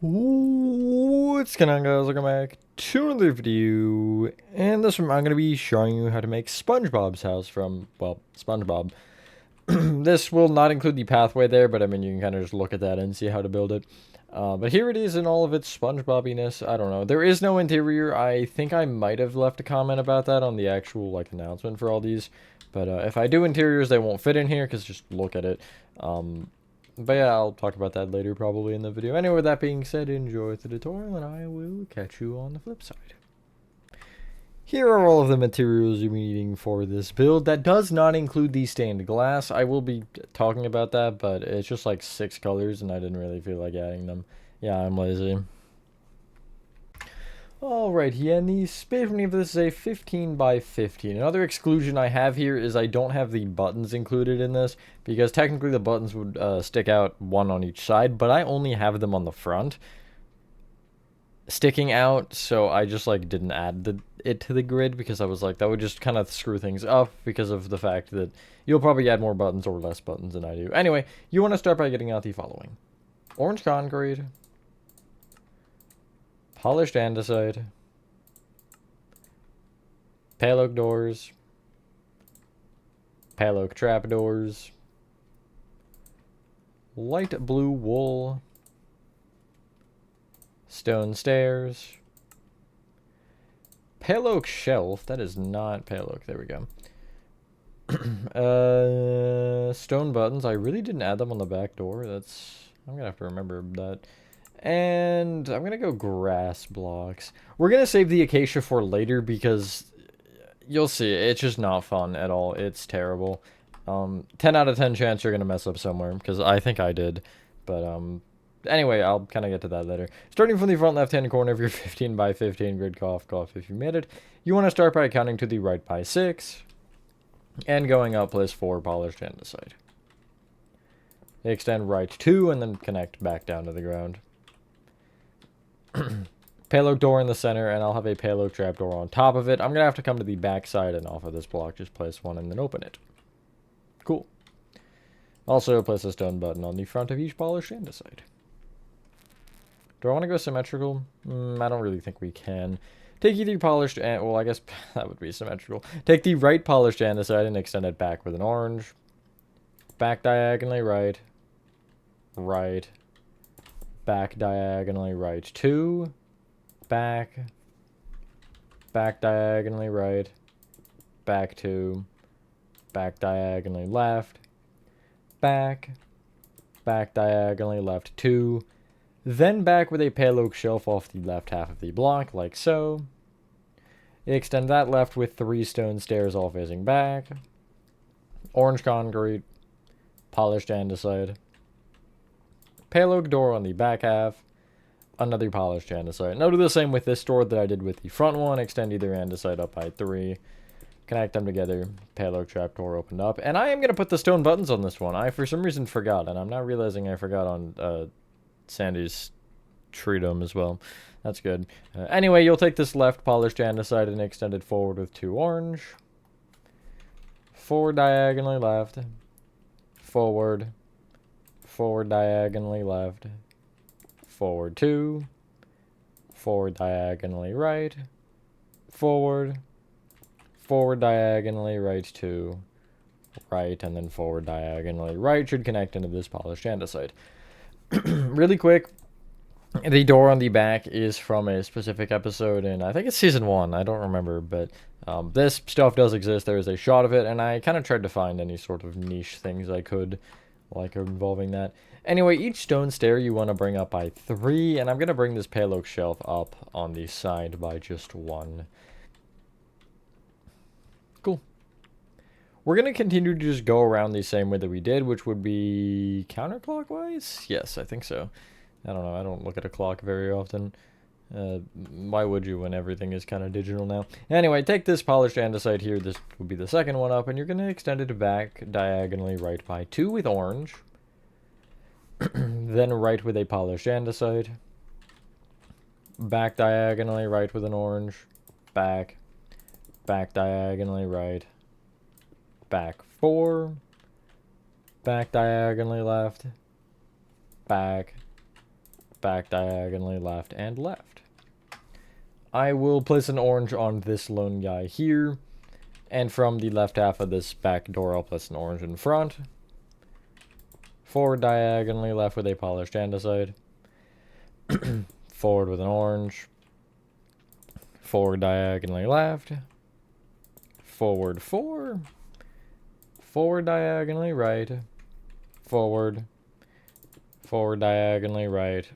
What's going on, guys? Welcome back to another video. And this one I'm going to be showing you how to make SpongeBob's house from, well, SpongeBob. This will not include the pathway there, but I mean, you can kind of just look at that and see how to build it. But here it is in all of its SpongeBobiness. I don't know. There is no interior. I think I might have left a comment about that on the actual, like, announcement for all these. But if I do interiors, they won't fit in here, because just look at it. But yeah, I'll talk about that later probably in the video. Anyway, with that being said, enjoy the tutorial and I will catch you on the flip side. Here are all of the materials you're needing for this build. That does not include the stained glass. I will be talking about that, but it's just like 6 colors and I didn't really feel like adding them. Yeah, I'm lazy. Alright, yeah, and the space for this is a 15 by 15. Another exclusion I have here is I don't have the buttons included in this, because technically the buttons would stick out one on each side, but I only have them on the front sticking out, so I just like didn't add it to the grid, because I was like, that would just kind of screw things up, because of the fact that you'll probably add more buttons or less buttons than I do. Anyway, you want to start by getting out the following: orange concrete, polished andesite, pale oak doors, pale oak trapdoors, light blue wool, stone stairs, pale oak shelf. That is not pale oak. There we go. Stone buttons. I really didn't add them on the back door. I'm gonna have to remember that. And I'm gonna go grass blocks. We're gonna save the acacia for later, because you'll see, it's just not fun at all. It's terrible. 10 out of 10 chance you're gonna mess up somewhere, because I think I did. But anyway, I'll kind of get to that later. Starting from the front left-hand corner of your 15 by 15 grid, cough, cough if you made it, you want to start by counting to the right by 6, and going up place 4 polished andesite. Extend right 2, and then connect back down to the ground. Pale oak door in the center, and I'll have a pale oak trapdoor on top of it. I'm going to have to come to the back side and off of this block, just place one and then open it. Cool. Also, place a stone button on the front of each polished andesite. Do I want to go symmetrical? I don't really think we can. Take either polished and, well, I guess that would be symmetrical. Take the right polished andesite and extend it back with an orange. Back diagonally right. Right. Back diagonally right 2. Back. Back diagonally right. Back 2. Back diagonally left. Back. Back diagonally left 2. Then back with a pale oak shelf off the left half of the block, like so. Extend that left with 3 stone stairs all facing back. Orange concrete. Polished andesite. Pale oak door on the back half. Another polished andesite. Now do the same with this door that I did with the front one. Extend either andesite up by 3. Connect them together. Pale oak trapdoor opened up. And I am going to put the stone buttons on this one. I, for some reason, forgot. And I'm now realizing I forgot on Sandy's tree dome as well. That's good. Anyway, you'll take this left polished andesite and extend it forward with 2 orange. Forward diagonally left. Forward. Forward diagonally left. Forward 2. Forward diagonally right. Forward. Forward diagonally right 2. Right, and then forward diagonally right should connect into this polished andesite. Really quick, the door on the back is from a specific episode, and I think it's season 1. I don't remember, but this stuff does exist. There is a shot of it, and I kind of tried to find any sort of niche things I could, like involving that. Anyway, each stone stair you want to bring up by 3, and I'm going to bring this pale oak shelf up on the side by just 1. Cool. We're going to continue to just go around the same way that we did, which would be counterclockwise? Yes, I think so. I don't know. I don't look at a clock very often. Why would you when everything is kind of digital now? Anyway, take this polished andesite here. This will be the second one up, and you're going to extend it back diagonally right by 2 with orange. Then right with a polished andesite. Back diagonally right with an orange. Back. Back diagonally right. Back 4. Back diagonally left. Back. back diagonally, left, and left. I will place an orange on this lone guy here. And from the left half of this back door, I'll place an orange in front. Forward diagonally, left with a polished andesite. Forward with an orange. Forward diagonally, left. Forward 4. Forward diagonally, right. Forward. Forward diagonally, right.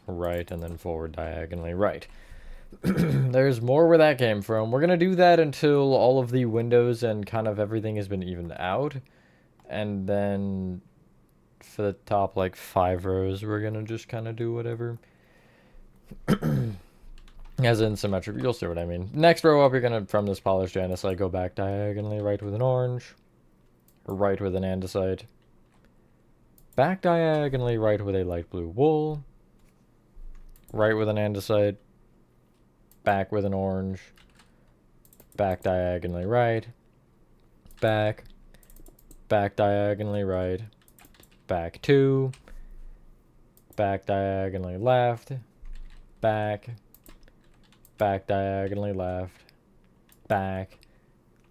Right, and then forward diagonally, right. There's more where that came from. We're going to do that until all of the windows and kind of everything has been evened out. And then for the top, like, 5 rows, we're going to just kind of do whatever. As in symmetric. You'll see what I mean. Next row up, you're going to, from this polished andesite, go back diagonally, right with an orange. Right with an andesite. Back diagonally, right with a light blue wool. Right with an andesite. Back with an orange. Back diagonally right. Back. Back diagonally right. Back 2. Back diagonally left. Back. Back diagonally left. Back.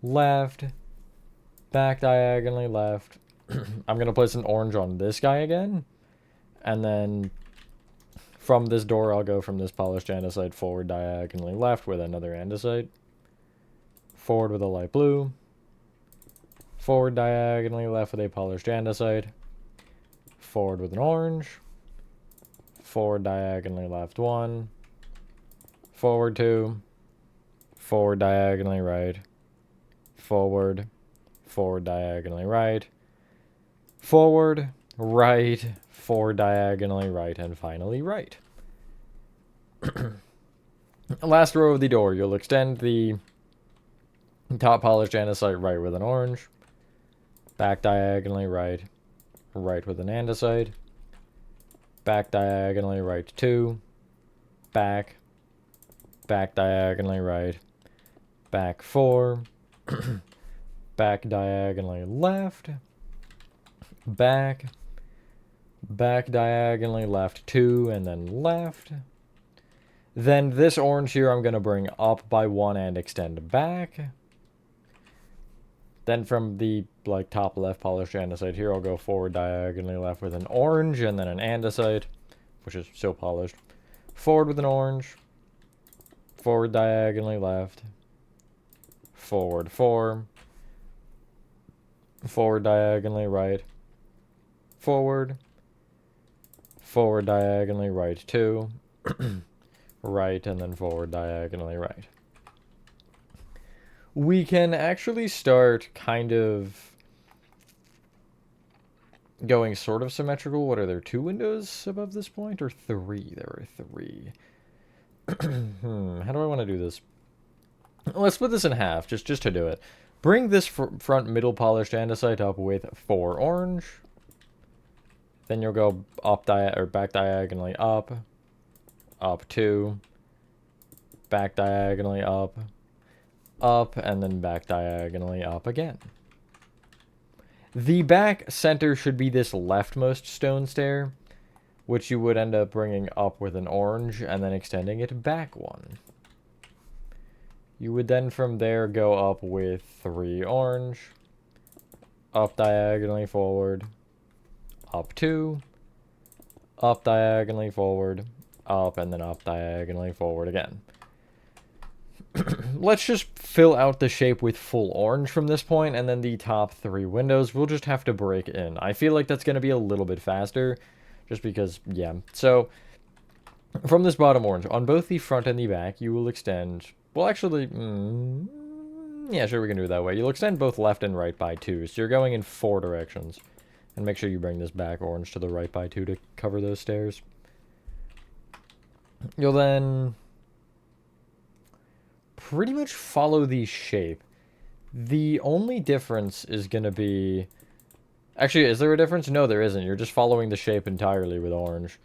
Left. Back diagonally left. I'm going to place an orange on this guy again. And then from this door, I'll go from this polished andesite forward diagonally left with another andesite. Forward with a light blue. Forward diagonally left with a polished andesite. Forward with an orange. Forward diagonally left 1. Forward 2. Forward diagonally right. Forward. Forward diagonally right. Forward. Right. Forward diagonally right. And finally right. Last row of the door, you'll extend the top polished andesite right with an orange. Back diagonally right. Right with an andesite. Back diagonally right 2. Back. Back diagonally right. Back 4. Back diagonally left. Back. Back diagonally left 2 and then left. Then this orange here I'm going to bring up by 1 and extend back. Then from the like top left polished andesite here, I'll go forward diagonally left with an orange and then an andesite, which is so polished. Forward with an orange. Forward diagonally left. Forward 4. Forward diagonally right. Forward. Forward diagonally right 2. Right, and then forward diagonally right. We can actually start kind of going sort of symmetrical. What are there, 2 windows above this point, or 3? There are 3. How do I want to do this? Let's split this in half, just to do it. Bring this front middle polished andesite up with 4 orange. Then you'll go up or back diagonally up. Up 2. Back diagonally up. Up, and then back diagonally up again. The back center should be this leftmost stone stair, which you would end up bringing up with an orange and then extending it back 1. You would then from there go up with 3 orange, up diagonally forward, up 2, up diagonally forward, up, and then up diagonally forward again. Let's just fill out the shape with full orange from this point, and then the top 3 windows we'll just have to break in. I feel like that's going to be a little bit faster, just because, yeah. So, from this bottom orange, on both the front and the back, you will extend, well actually, yeah, sure, we can do it that way. You'll extend both left and right by 2, so you're going in 4 directions. And make sure you bring this back orange to the right by 2 to cover those stairs. You'll then pretty much follow the shape. The only difference is going to be... Actually, is there a difference? No, there isn't. You're just following the shape entirely with orange.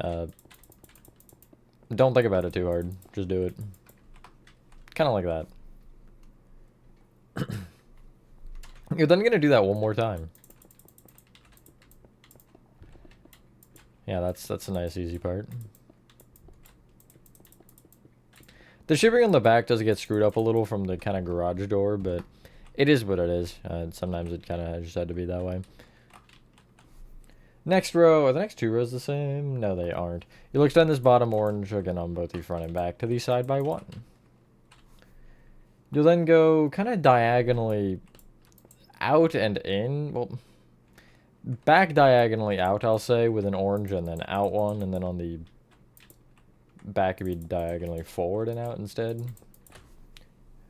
Don't think about it too hard. Just do it. Kind of like that. You're then going to do that one more time. Yeah, that's a nice easy part. The shipping on the back does get screwed up a little from the kind of garage door, but it is what it is. Sometimes it kind of just had to be that way. Next row, are the next two rows the same? No, they aren't. You'll extend this bottom orange again on both the front and back to the side by one. You'll then go kind of diagonally out and in. Well, back diagonally out, I'll say, with an orange, and then out one, and then on the back it'd be diagonally forward and out instead.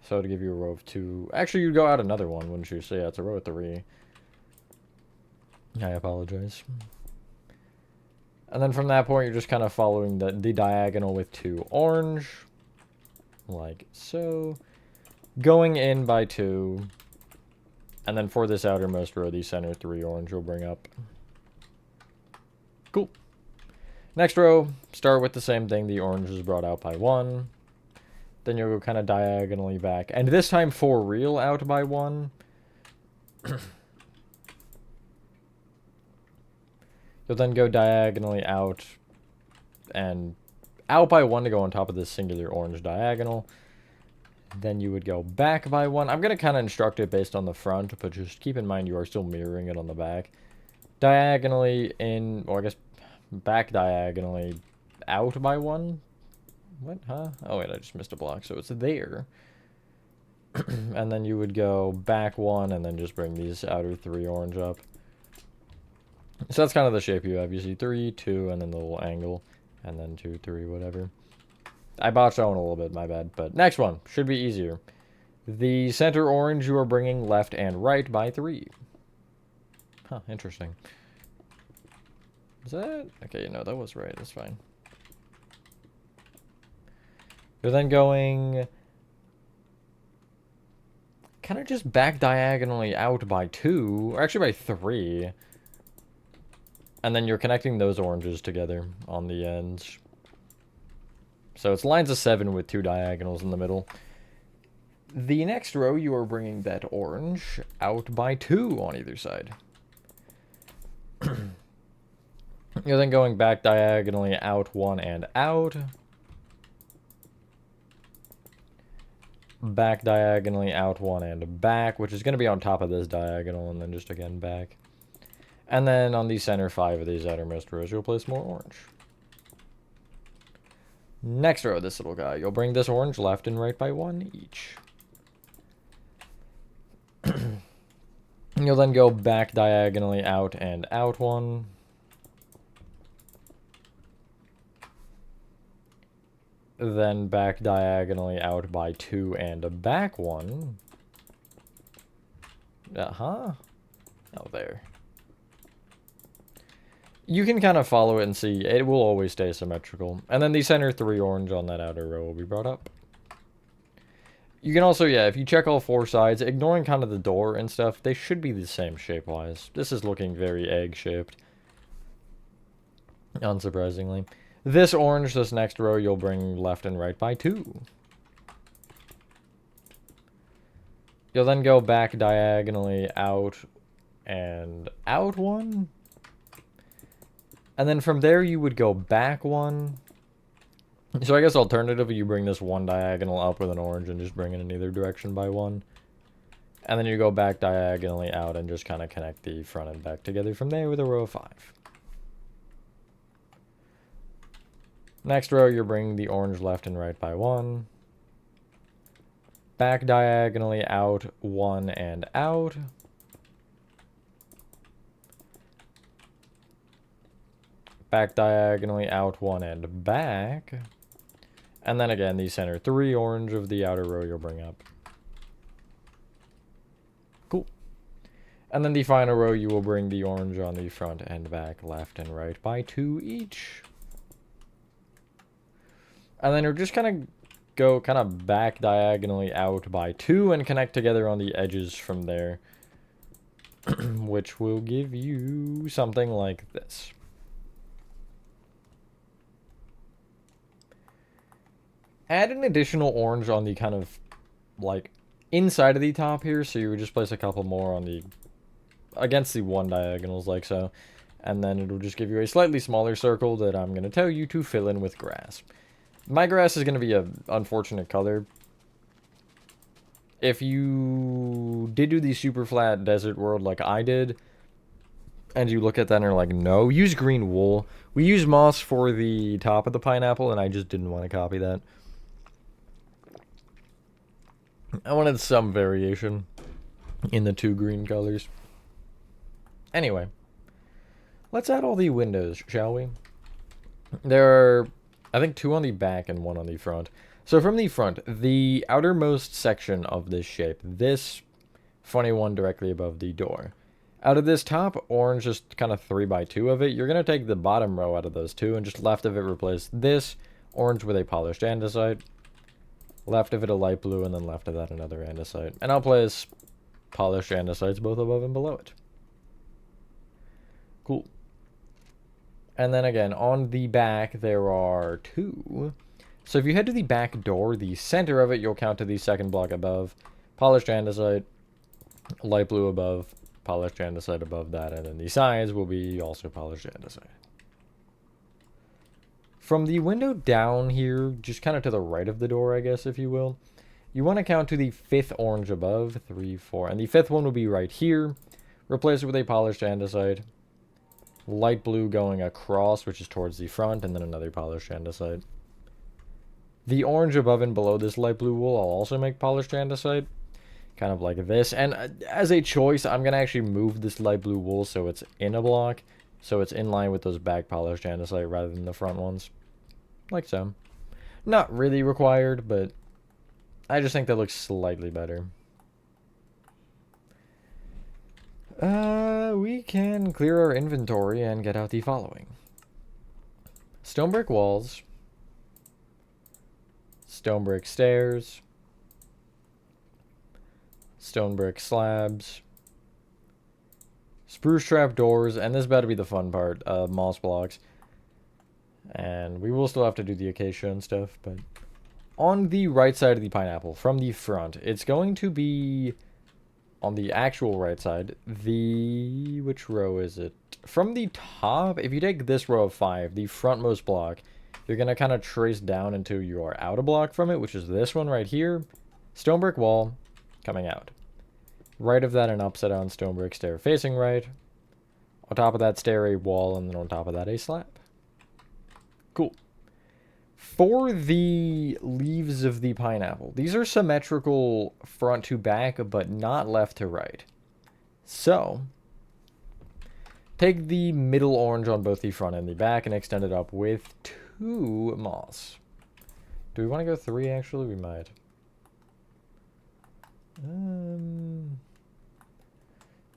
So to give you a row of two. Actually, you'd go out another one, wouldn't you? So yeah, it's a row of three. I apologize. And then from that point, you're just kind of following the diagonal with two orange. Like so. Going in by two. And then for this outermost row, the center three orange will bring up. Cool. Next row, start with the same thing. The orange is brought out by one. Then you'll go kind of diagonally back. And this time for real out by one. You'll then go diagonally out and out by one to go on top of this singular orange diagonal. Then you would go back by one. I'm going to kind of instruct it based on the front, but just keep in mind you are still mirroring it on the back. Diagonally in, or I guess back diagonally out by one. What, huh? Oh wait, I just missed a block, so it's there. And then you would go back one and then just bring these outer three orange up. So that's kind of the shape you have. You see 3, 2, and then the little angle, and then 2, 3, whatever. I botched that one a little bit, my bad. But next one should be easier. The center orange you are bringing left and right by 3. Huh, interesting. Is that? Okay, no, that was right. That's fine. You're then going kind of just back diagonally out by 2, or actually by 3. And then you're connecting those oranges together on the ends. So it's lines of 7 with 2 diagonals in the middle. The next row, you are bringing that orange out by 2 on either side. You're then going back diagonally out 1 and out. Back diagonally out 1 and back, which is going to be on top of this diagonal, and then just again back. And then on the center 5 of these outermost rows, you'll place more orange. Next row, this little guy. You'll bring this orange left and right by 1 each. You'll then go back diagonally out and out 1. Then back diagonally out by 2 and back 1. Oh, there. You can kind of follow it and see. It will always stay symmetrical. And then the center 3 orange on that outer row will be brought up. You can also, yeah, if you check all 4 sides, ignoring kind of the door and stuff, they should be the same shape-wise. This is looking very egg-shaped. Unsurprisingly. This orange, this next row, you'll bring left and right by 2. You'll then go back diagonally out and out 1. And then from there, you would go back 1. So I guess alternatively, you bring this 1 diagonal up with an orange and just bring it in either direction by 1. And then you go back diagonally out and just kind of connect the front and back together from there with a row of 5. Next row, you're bringing the orange left and right by 1. Back diagonally out 1 and out. Back diagonally out 1 and back. And then again, the center 3 orange of the outer row you'll bring up. Cool. And then the final row, you will bring the orange on the front and back, left and right by 2 each. And then you're just kind of back diagonally out by 2 and connect together on the edges from there. Which will give you something like this. Add an additional orange on the kind of, like, inside of the top here. So you would just place a couple more on the, against the 1 diagonals, like so. And then it'll just give you a slightly smaller circle that I'm going to tell you to fill in with grass. My grass is going to be an unfortunate color. If you did do the super flat desert world like I did, and you look at that and are like, no, use green wool. We use moss for the top of the pineapple, and I just didn't want to copy that. I wanted some variation in the two green colors. Anyway, let's add all the windows, shall we? There are, I think, 2 on the back and 1 on the front. So from the front, the outermost section of this shape, this funny one directly above the door. Out of this top orange, just kind of 3x2 of it, you're going to take the bottom row out of those 2 and just left of it replace this orange with a polished andesite. Left of it a light blue, and then left of that another andesite. And I'll place polished andesites both above and below it. Cool. And then again, on the back, there are 2. So if you head to the back door, the center of it, you'll count to the second block above. Polished andesite, light blue above, polished andesite above that, and then the sides will be also polished andesite. From the window down here, just kind of to the right of the door, I guess, if you will, you want to count to the 5th orange above, 3, 4, and the 5th one will be right here. Replace it with a polished andesite. Light blue going across, which is towards the front, and then another polished andesite. The orange above and below this light blue wool, I'll also make polished andesite. Kind of like this. And as a choice, I'm going to actually move this light blue wool so it's in a block. So it's in line with those back polished andesite rather than the front ones. Like so. Not really required, but I just think that looks slightly better. We can clear our inventory and get out the following. Stone brick walls. Stone brick stairs. Stone brick slabs. Spruce trap doors, and this better be the fun part, moss blocks. And we will still have to do the acacia and stuff, but on the right side of the pineapple, from the front, it's going to be on the actual right side, which row is it? From the top, if you take this row of 5, the frontmost block, you're going to kind of trace down until you are out a block from it, which is this one right here. Stone brick wall coming out. Right of that, an upside down stone brick stair facing right. On top of that stair, a wall, and then on top of that, a slab. Cool. For the leaves of the pineapple, these are symmetrical front to back, but not left to right. So, take the middle orange on both the front and the back and extend it up with 2 moss. Do we want to go 3, actually? We might.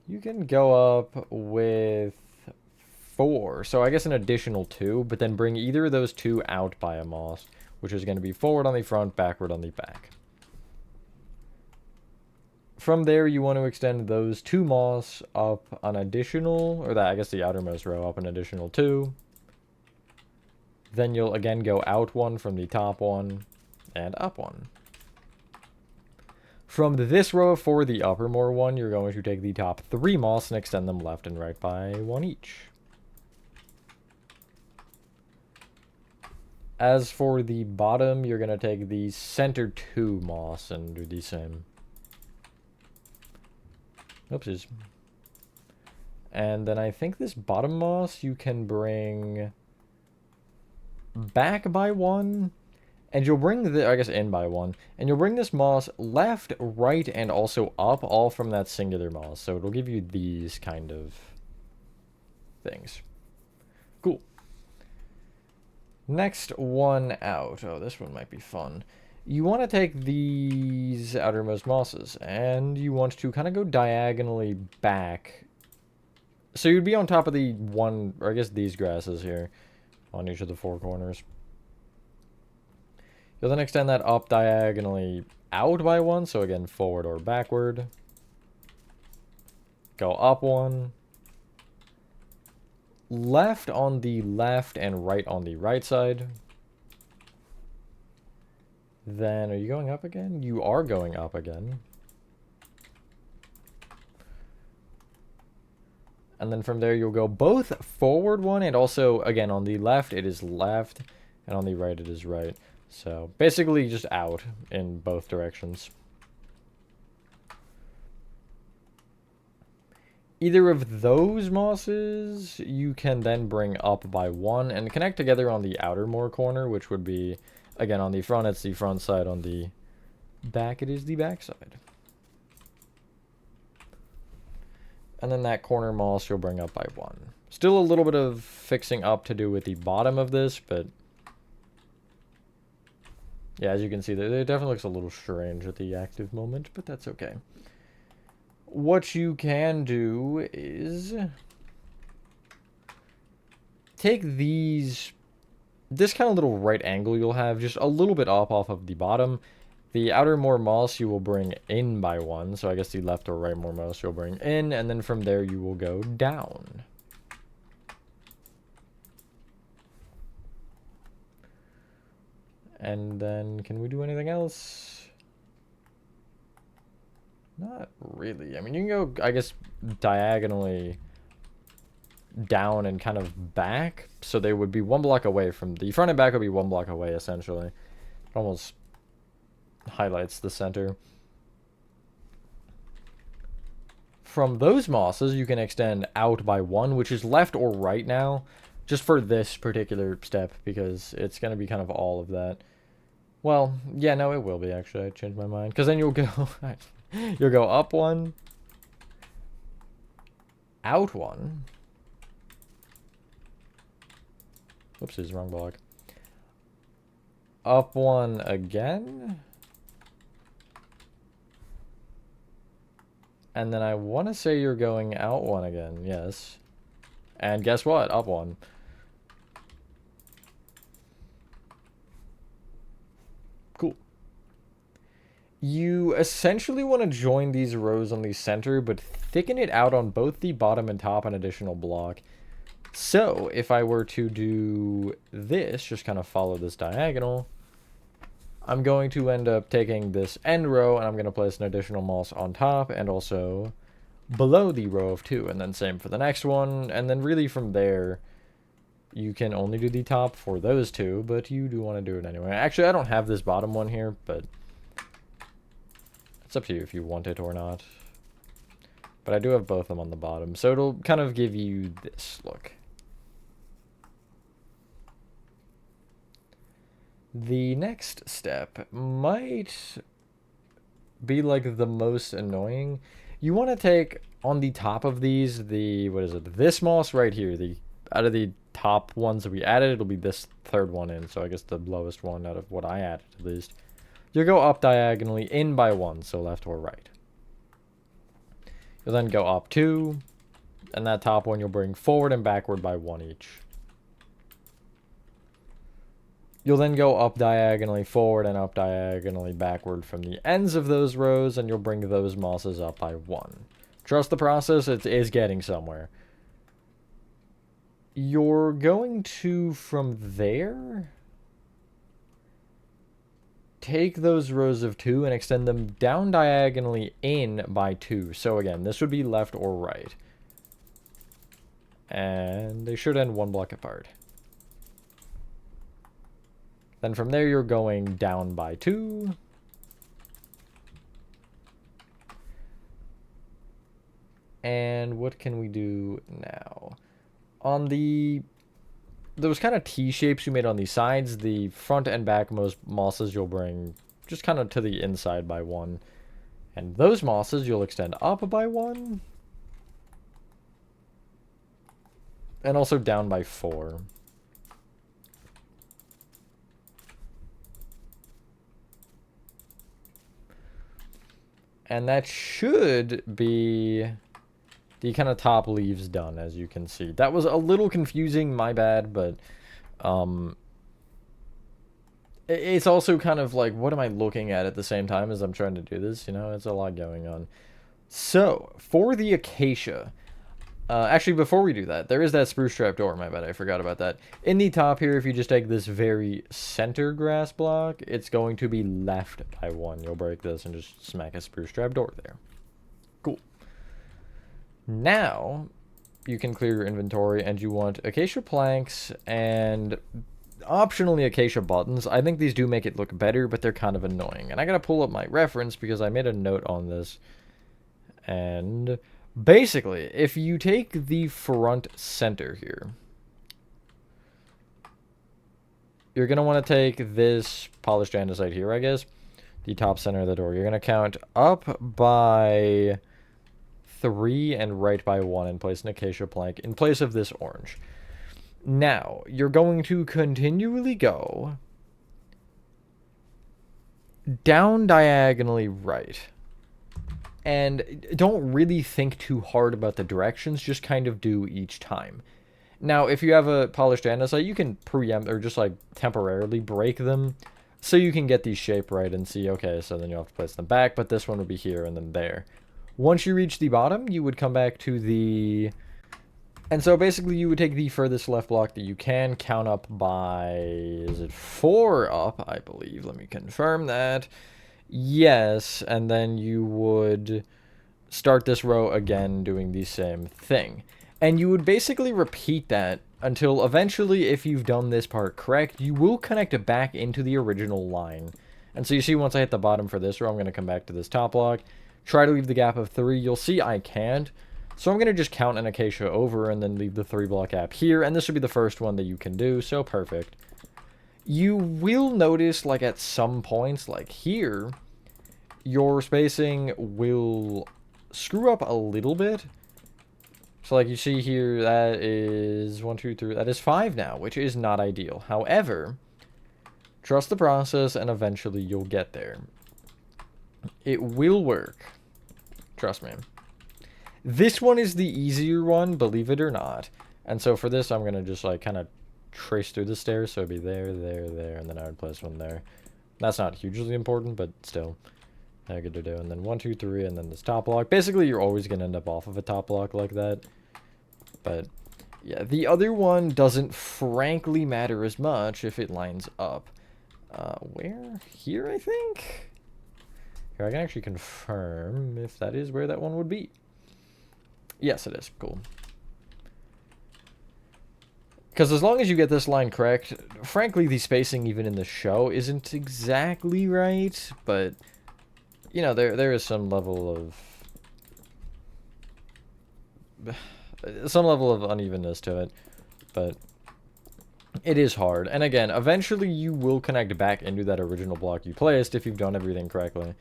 You can go up with 4. So I guess an additional 2, but then bring either of those 2 out by a moss, which is going to be forward on the front, backward on the back. From there, you want to extend those 2 moss up an additional, or that, I guess the outermost row up an additional 2. Then you'll again go out 1 from the top one and up 1. From this row of 4, the uppermost one, you're going to take the top 3 moss and extend them left and right by 1 each. As for the bottom, you're going to take the center 2 moss and do the same. Oopsies. And then I think this bottom moss you can bring back by 1. And you'll bring the, I guess, in by 1. And you'll bring this moss left, right, and also up, all from that singular moss. So it'll give you these kind of things. Cool. Next one out. Oh, this one might be fun. You want to take these outermost mosses, and you want to kind of go diagonally back. So you'd be on top of the one, or I guess these grasses here, on each of the 4 corners. You'll then extend that up diagonally out by 1, so again, forward or backward. Go up 1. Left on the left and right on the right side. Then, are you going up again? You are going up again. And then from there, you'll go both forward one, and also, again, on the left, it is left, and on the right, it is right. So, basically, just out in both directions. Either of those mosses, you can then bring up by one, and connect together on the outermost corner, which would be, again, on the front, it's the front side, on the back, it is the back side. And then that corner moss you'll bring up by one. Still a little bit of fixing up to do with the bottom of this, but yeah, as you can see, it definitely looks a little strange at the active moment, but that's okay. What you can do is take this kind of little right angle you'll have just a little bit up off of the bottom. The outermost moss you will bring in by one, so I guess the left or rightmost moss you'll bring in, and then from there you will go down. And then, can we do anything else? Not really. I mean, you can go, I guess, diagonally down and kind of back, so they would be one block away from the front and back would be one block away, essentially. It almost highlights the center. From those mosses, you can extend out by one, which is left or right now, just for this particular step, because it's going to be kind of all of that. Well, yeah, no, it will be, actually. I changed my mind. Because then you'll go... you'll go up one, out one. Whoopsies, wrong block. Up one again. And then I want to say you're going out one again, yes. And guess what? Up one. Cool. You essentially want to join these rows on the center, but thicken it out on both the bottom and top an additional block. So, if I were to do this, just kind of follow this diagonal, I'm going to end up taking this end row, and I'm going to place an additional moss on top, and also below the row of two, and then same for the next one, and then really from there, you can only do the top for those two, but you do want to do it anyway. Actually, I don't have this bottom one here, but it's up to you if you want it or not. But I do have both of them on the bottom, so it'll kind of give you this look. The next step might be like the most annoying. You want to take on the top of these, this moss right here, out of the top ones that we added, it'll be this third one in, so I guess the lowest one out of what I added at least. You'll go up diagonally in by one, so left or right. You'll then go up two, and that top one you'll bring forward and backward by one each. You'll then go up diagonally forward and up diagonally backward from the ends of those rows, and you'll bring those mosses up by one. Trust the process, it is getting somewhere. You're going to, from there, take those rows of two and extend them down diagonally in by two. So again, this would be left or right. And they should end one block apart. Then from there, you're going down by two. And what can we do now? On those kind of T-shapes you made on the sides, the front and back most mosses you'll bring just kind of to the inside by one. And those mosses you'll extend up by one. And also down by four. And that should be the kind of top leaves done, as you can see. That was a little confusing, my bad, but it's also kind of like, what am I looking at the same time as I'm trying to do this? You know, it's a lot going on. So, for the acacia, actually, before we do that, there is that spruce trap door, my bad, I forgot about that. In the top here, if you just take this very center grass block, it's going to be left by one. You'll break this and just smack a spruce trap door there. Cool. Now, you can clear your inventory, and you want acacia planks and optionally acacia buttons. I think these do make it look better, but they're kind of annoying. And I gotta pull up my reference because I made a note on this. And basically, if you take the front center here, you're gonna want to take this polished andesite here, I guess, the top center of the door. You're gonna count up by 3 and right by 1 and place an acacia plank in place of this orange. Now, you're going to continually go down diagonally right. And don't really think too hard about the directions, just kind of do each time. Now, if you have a polished andesite, you can preempt or just like temporarily break them so you can get the shape right and see, okay, so then you'll have to place them back, but this one would be here and then there. Once you reach the bottom, you would come back to the... And so basically you would take the furthest left block that you can, count up by... Is it 4 up, I believe? Let me confirm that. Yes, and then you would start this row again doing the same thing. And you would basically repeat that until eventually, if you've done this part correct, you will connect it back into the original line. And so you see once I hit the bottom for this row, I'm going to come back to this top block. Try to leave the gap of 3. You'll see I can't. So I'm going to just count an acacia over and then leave the 3 block gap here. And this should be the first one that you can do. So perfect. You will notice, like, at some points, like here, your spacing will screw up a little bit. So, like, you see here, that is 1, 2, 3, that is 5 now, which is not ideal. However, trust the process, and eventually you'll get there. It will work. Trust me. This one is the easier one, believe it or not. And so for this, I'm going to just, like, kind of trace through the stairs. So it'd be there, there, there, and then I would place one there. That's not hugely important, but still. Good to do. And then 1, 2, 3, and then this top block. Basically, you're always going to end up off of a top block like that. But, yeah, the other one doesn't frankly matter as much if it lines up. Where? Here, I think? Here, I can actually confirm if that is where that one would be. Yes, it is. Cool. Because as long as you get this line correct, frankly, the spacing even in the show isn't exactly right, but... You know, there is some level of unevenness to it, but it is hard. And again, eventually you will connect back into that original block you placed if you've done everything correctly,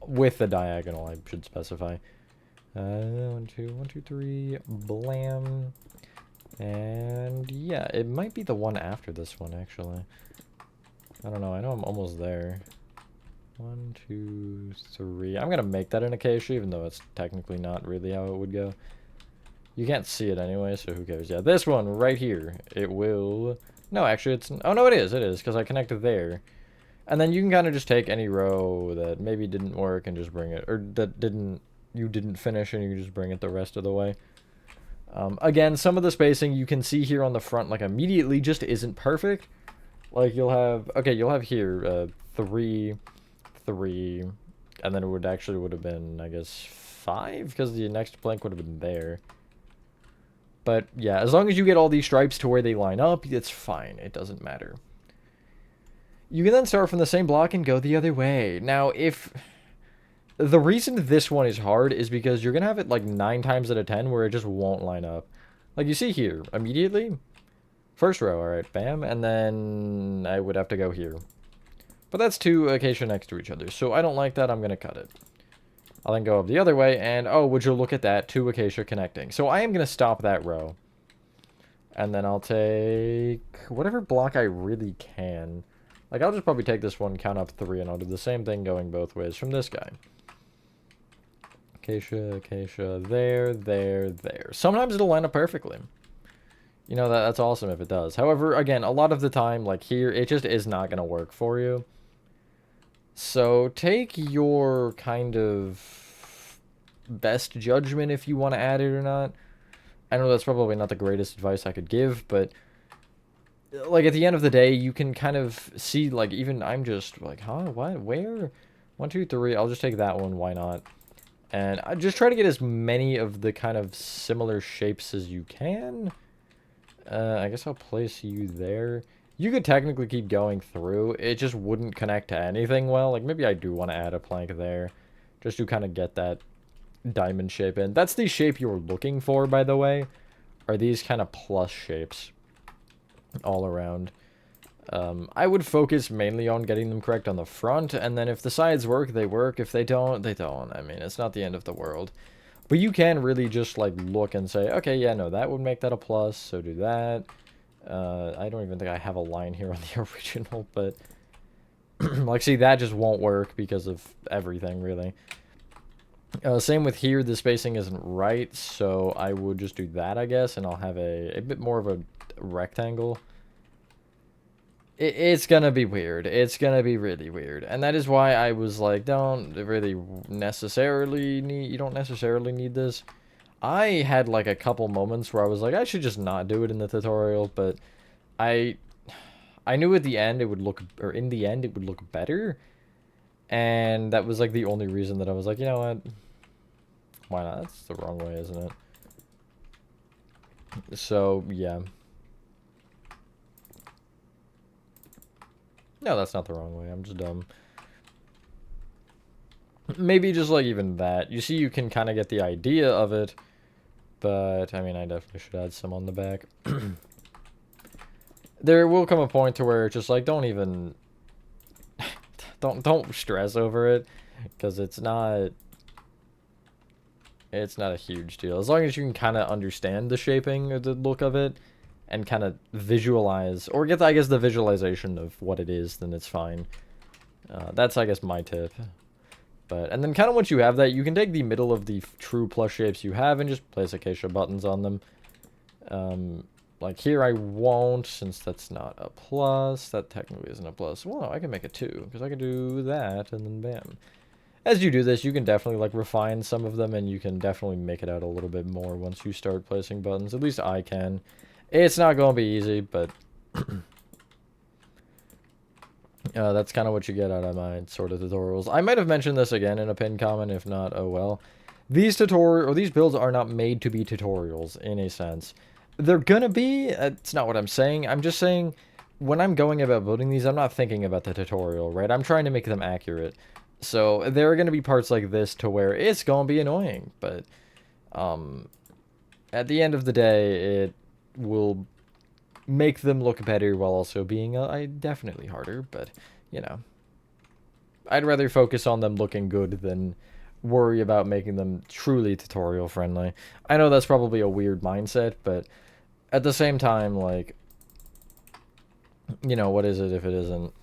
with the diagonal, I should specify. 1, 2, 1, 2, 3, blam, and yeah, it might be the one after this one actually. I don't know. I know I'm almost there. 1, 2, 3. I'm gonna make that an acacia, even though it's technically not really how it would go. You can't see it anyway, so who cares? Yeah, this one right here, it will... No, actually, it's... Oh, no, it is, because I connected there. And then you can kind of just take any row that maybe didn't work and just bring it... Or that you didn't finish, and you can just bring it the rest of the way. Again, some of the spacing you can see here on the front, like, immediately just isn't perfect. Like, you'll have... Okay, you'll have here, 3... 3, and then it would have been, I guess, 5, because the next blank would have been there. But yeah, as long as you get all these stripes to where they line up, it's fine. It doesn't matter. You can then start from the same block and go the other way. Now, if the reason this one is hard is because you're gonna have it like 9 times out of 10 where it just won't line up. Like you see here, immediately, first row, all right, bam, and then I would have to go here. But that's 2 acacia next to each other, so I don't like that. I'm going to cut it. I'll then go up the other way, and oh, would you look at that, 2 acacia connecting. So I am going to stop that row. And then I'll take whatever block I really can. Like, I'll just probably take this one, count up 3, and I'll do the same thing going both ways from this guy. Acacia, acacia, there, there, there. Sometimes it'll line up perfectly. You know, that's awesome if it does. However, again, a lot of the time, like here, it just is not going to work for you. So take your kind of best judgment if you want to add it or not. I know that's probably not the greatest advice I could give, but like at the end of the day, you can kind of see, like, even I'm just like, huh, what, where? 1, 2, 3. I'll just take that one. Why not? And I just try to get as many of the kind of similar shapes as you can. I guess I'll place you there. You could technically keep going through. It just wouldn't connect to anything well. Like, maybe I do want to add a plank there. Just to kind of get that diamond shape in. That's the shape you were looking for, by the way. Are these kind of plus shapes all around. I would focus mainly on getting them correct on the front, and then if the sides work, they work. If they don't, they don't. I mean, it's not the end of the world. But you can really just, like, look and say, okay, yeah, no, that would make that a plus, so do that. I don't even think I have a line here on the original, but... like, see, that just won't work because of everything, really. Same with here, the spacing isn't right, so I would just do that, I guess, and I'll have a bit more of a rectangle. It's gonna be weird. It's gonna be really weird. And that is why I was like, don't really necessarily need, you don't necessarily need this. I had like a couple moments where I was like, I should just not do it in the tutorial, but I knew at the end it would look, or in the end it would look better. And that was like the only reason that I was like, you know what? Why not? That's the wrong way, isn't it? So, yeah. No, that's not the wrong way. I'm just dumb. Maybe just like even that. You see, you can kind of get the idea of it. But, I mean, I definitely should add some on the back. There will come a point to where it's just like, don't even... don't stress over it. Because it's not a huge deal. As long as you can kind of understand the shaping or the look of it. And kind of visualize, or get, I guess, the visualization of what it is, then it's fine. That's, I guess, my tip. But, and then kind of once you have that, you can take the middle of the true plus shapes you have and just place acacia buttons on them. Like here I won't, since that's not a plus. That technically isn't a plus. Well, no, I can make it 2, because I can do that, and then bam. As you do this, you can definitely, like, refine some of them, and you can definitely make it out a little bit more once you start placing buttons. At least I can. It's not going to be easy, but that's kind of what you get out of my sort of tutorials. I might have mentioned this again in a pinned comment. If not, oh well. These builds are not made to be tutorials in a sense. They're gonna be. It's not what I'm saying. I'm just saying when I'm going about building these, I'm not thinking about the tutorial, right? I'm trying to make them accurate. So there are gonna be parts like this to where it's gonna be annoying, but at the end of the day, it will make them look better while also being definitely harder, but you know, I'd rather focus on them looking good than worry about making them truly tutorial friendly. I know that's probably a weird mindset, but at the same time, like, you know, what is it if it isn't?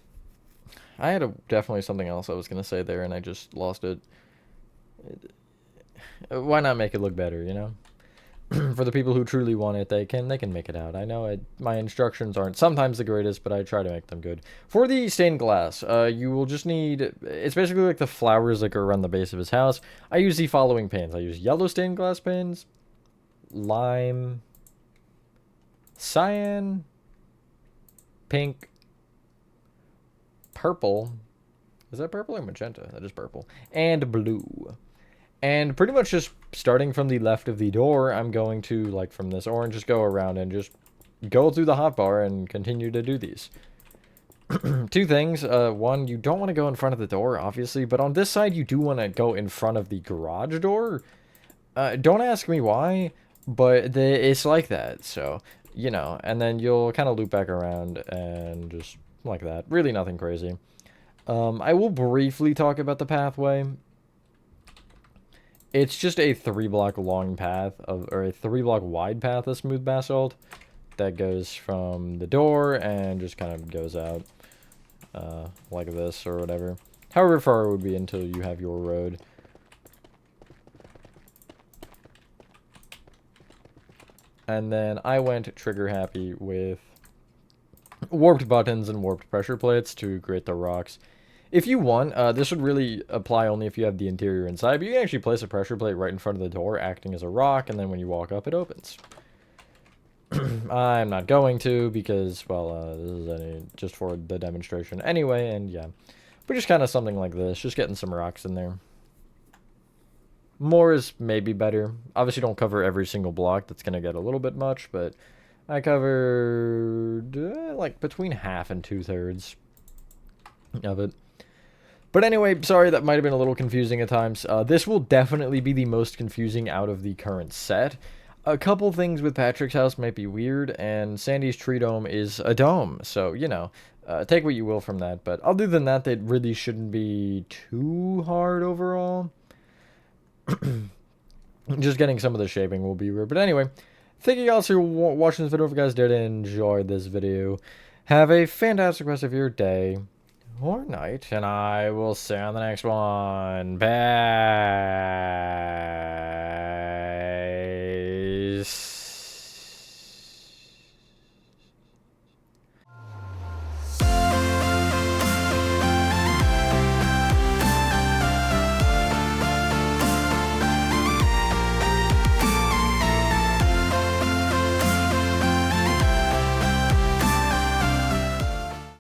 I had definitely something else I was gonna say there and I just lost it. Why not make it look better, you know? For the people who truly want it, they can make it out. I know my instructions aren't sometimes the greatest, but I try to make them good. For the stained glass, you will just need... It's basically like the flowers that go around the base of his house. I use the following paints. I use yellow stained glass paints, lime, cyan, pink, purple. Is that purple or magenta? That is purple. And blue. And pretty much just starting from the left of the door, I'm going to, like, from this orange, just go around and just go through the hotbar and continue to do these. 2 things. One, you don't want to go in front of the door, obviously, but on this side, you do want to go in front of the garage door. Don't ask me why, but it's like that, so, you know. And then you'll kind of loop back around and just like that. Really nothing crazy. I will briefly talk about the pathway. It's just a 3-block long path, or a 3-block wide path of smooth basalt that goes from the door and just kind of goes out like this or whatever. However far it would be until you have your road. And then I went trigger happy with warped buttons and warped pressure plates to create the rocks. If you want, this would really apply only if you have the interior inside, but you can actually place a pressure plate right in front of the door, acting as a rock, and then when you walk up, it opens. I'm not going to, because, well, this is just for the demonstration anyway, and yeah. But just kind of something like this, just getting some rocks in there. More is maybe better. Obviously, don't cover every single block. That's going to get a little bit much, but I covered like between half and 2/3 of it. But anyway, sorry, that might have been a little confusing at times. This will definitely be the most confusing out of the current set. A couple things with Patrick's house might be weird, and Sandy's tree dome is a dome. So, you know, take what you will from that. But other than that, it really shouldn't be too hard overall. Just getting some of the shaping will be weird. But anyway, thank you guys for watching this video. If you guys did enjoy this video, have a fantastic rest of your day or night, and I will see you on the next one. Peace.